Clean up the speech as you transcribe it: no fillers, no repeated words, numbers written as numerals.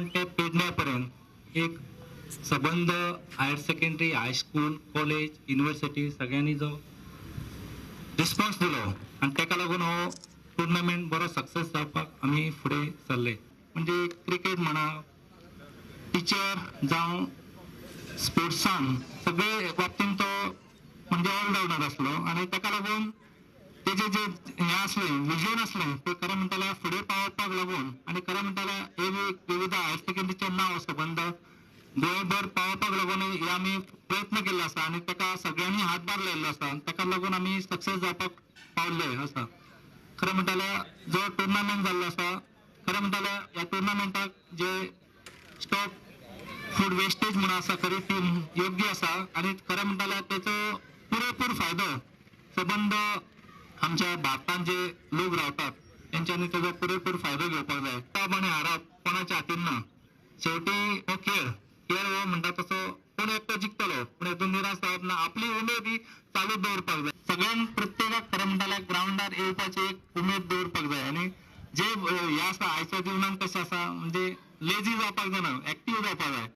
सावन ते पेडण्यापर्यंत एक संबंध higher secondary high school college university सगळ्यांनी जो रिस्पॉन्स दिलो आणि ताका लागून हो टुर्नामेंट बरो सक्सेस जावपाक आमी फुडें सरले. म्हणजे क्रिकेट म्हणा टिचर जावं स्पोर्ट्सान सगळे बाबतींत तो म्हणजे ऑलराउंडर आसलो आणि ताका लागून तेजे जे हे असले विजन असले ते खरें म्हणटाल्यार फुडें पावपाक लागून आणि खरें म्हणटाल्यार विविध हायर सेकंडरीचें नांव संबंध गोंयभर पावपाक लागून हे आमी प्रयत्न केल्लो आसा आणि ताका सगळ्यांनी हातभार लायिल्लो आसा. ताका लागून आमी सक्सेस जावपाक पावले आसा. खरें म्हणटाल्यार जो टुर्नामेंट जाल्लो आसा खरें म्हणटाल्यार ह्या टुर्नामेंटाक जे स्टॉप फूड वेस्टेज म्हणून आसा खरी ती योग्य आसा आणि खरें म्हणटाल्यार तेचो पुरेपूर फायदो संबंध आमच्या भारतांत जे लोक रावतात तेंच्यांनी तेजो पुरेपूर फायदो घेवपाक जाय. ताप आनी हारप कोणाच्या हातीन ना. शेवटी हो खेळ हो म्हणटा तसो कोण एकटो जिखतलो पूण हेतून निराश जावप ना. आपली उमेद ही चालू दवरपाक जाय. सगळ्यांक प्रत्येकाक खरें म्हणटाल्यार ग्राउंडार येवपाची एक उमेद दवरपाक जाय आणि जे हे आसा आयच्या जिवनान कशें आसा म्हणजे लेजी जावपाक जायना, एक्टीव जावपाक जाय.